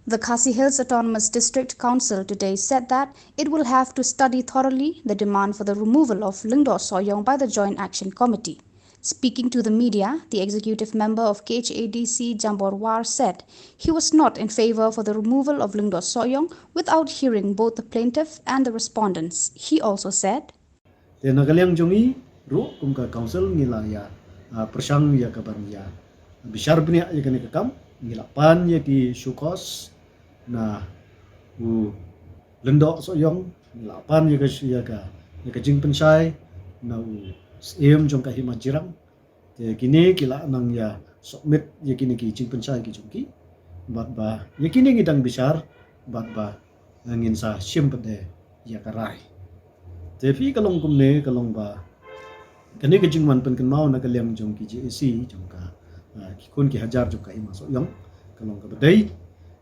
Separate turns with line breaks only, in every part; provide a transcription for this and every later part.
The Khasi Hills Autonomous District Council today said that it will have to study thoroughly the demand for the removal of Lyngdoh Soyong by the Joint Action Committee. Speaking to the media, the executive member of KHADC Jambor War said he was not in favor for the removal of Lyngdoh Soyong without hearing both the plaintiff and the respondents. He also said,
Te nagaliang jongi ru kum ka council ngila ya persang ya kaban ya bishar bnia ya kene kam ngila pan ya ki shukos na u Lyngdoh Soyong ngila pan ya ka jing pensai na u em jong ka hima jirang te kini kila nang ya submit ya kini ki jing pensai ki jongki bat ba ya kini ngidang bishar bat ba ngin sa simpade ya karai Tapi kalong kumne kalong ba kani ka jingman pen kan mau na kaliang jong ki JAC jong ka kun ki hajar jong ka ima Soyong kalong ka badai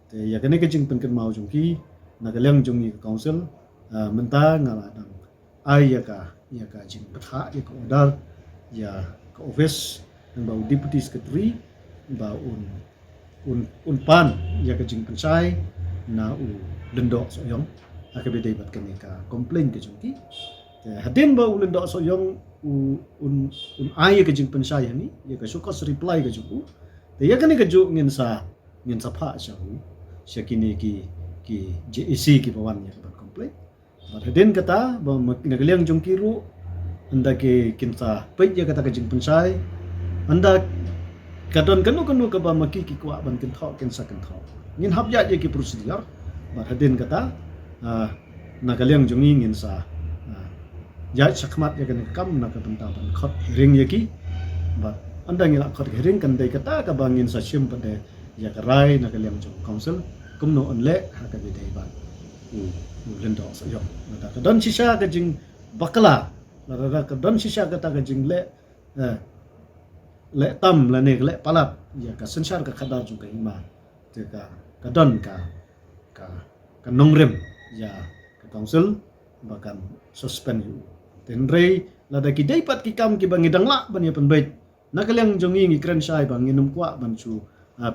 te ya kani ka jing pen kan mau jong ki na kaliang jong ni council menta ngala dang ai ya ka jing patha ya ka order ya ka office ng ba deputy secretary ba un pan ya ka jing pensai na u Lyngdoh Soyong akabidai bat kami ka complain ke jong ki hadin ba u Lyngdoh Soyong un ai ka jing pensai ni ya ka sukos reply ka juku te ya kani ka ju ngin sa pha sha hu sha kini ki JAC ki bawan ya ka complain bat hadin kata ba nagaliang jong kiru anda ke kinsa pait ya kata ka jing pensai anda kadon kanu ka ba makiki kwa ban kin thok ngin hab ya ki procedure bat hadin kata nagaliang jong ngin sa ya sakmat ya kan kam na ka benta ban khot hearing ya ki bat anda ngila khot hearing kan dai kata ka bangin sa sim pade ya karai nagaliang jong council kumno onle ha ka bidai ba Lyngdoh Soyong na ka don sisa ka jing bakla la ka don sisa ka ta ka jing le tam la ne le palat ya ka sensar ka khadar jong ka ima te ka don ka nongrem ya ka council bahkan suspend you tenrei lada ki daipat ki kam ki bangi dangla ban ya penbait nagaliang jongi ngi kren sai bang nginum kwa ban chu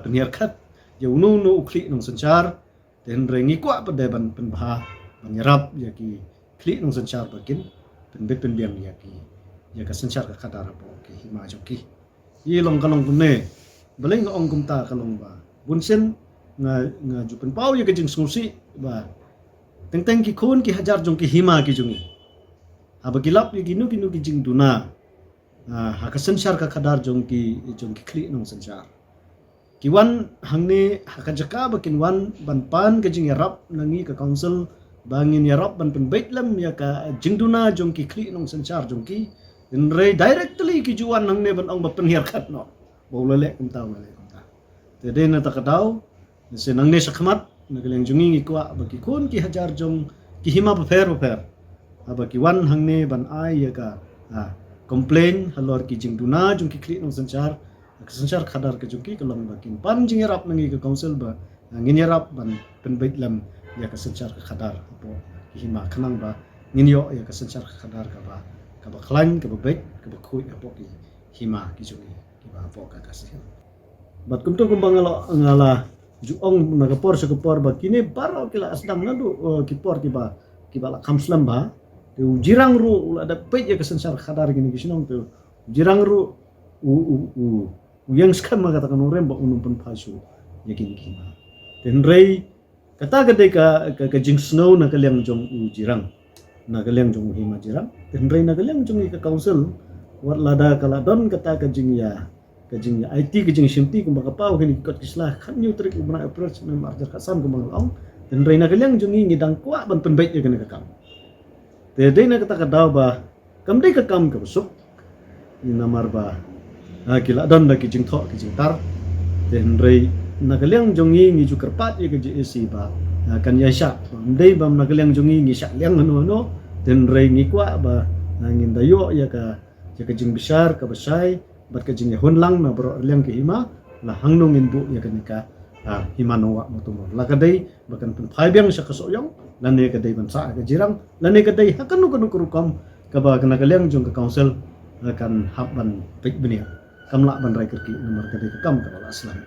penhiar khat ya unu ukli nong senchar tenrei ngi kwa pade ban penbha ban yarap ya ki kli nong senchar bakin penbit penbiang ya ka senchar ka khadar po ki hima joki yi long kalong kunne beleng ong kumta kalong ba bunsen nga ju penpau ya ka jing sungsi ba teng ki khun ki hajar jong ki hima ki jungi aba kilap ki ginu ki jing duna ha ka sensar ka khadar jong ki kli nong sensar ki wan hangni ha ka jaka bakin wan ban pan ka jing yarap nangi ka council bangin yarap ban pen baitlam ya ka jing duna jong ki kli nong sensar jong ki inre directly ki juan hangne ban ong ba penhiar khat no bolele kumta te na ta kadaw senang ne sakmat nagaliang jungi ngi kwa baki kun ki hajar jong ki hima paper aba ki wan hangne ban ai ya ka complain halor ki jing duna jong ki kli nong senchar khadar ke jong ki kalong bakin pan jing yarap nangi ka council ba ngin yarap ban penbait lam ya ka senchar ka khadar apo ki hima khanang ba ngin yo ya ka senchar ka khadar ka ba klan ka ba bait ka ba khui apo ki hima ki jong ki ba apo ka kasih bat kumto kumbang ngala juong nagapor sa kapor ba kini baro kila asdang nadu kipor kiba la kamslam ba tu jirang ru ada pej ya kesensar khadar gini gisinong tu jirang ru yang skam katakan orang ba unum pun pasu yakin kima tenrei kata gede ka jing snow na kaliang jong jirang na kaliang jong hima jirang tenrei na kaliang jong ka council wat lada kala don kata ka jing ya IT kajing simti kumbaga pau kini kot kislah kan new trick umna approach na marjar kasan kumbaga ong dan reina kaliang jungi ngidang kwa ban penbait ya kana kakam te dei na kata kadaw ba kam dei kakam ka busuk ni namar ba kila don da kijing tho kijing tar den rei na kaliang jungi ngi ju kerpat ya ka JAC ba kan ya syak dei bam na kaliang jungi ngi syak liang no den rei ngi kwa ba ngin dayo ya ka jing besar ka basai bat ka jing hun lang na bro liang ki hima la hangnong inbu ya kanika hima no wa motumor la kadai bakan pun phai biang sa kasoyong la ne kadai ban sa ka jirang la ne kadai hakanu kanu kurukam ka ba kana kaliang jong ka council akan hab ban pik benia kamla ban rai kerki nomor kadai kam ka aslam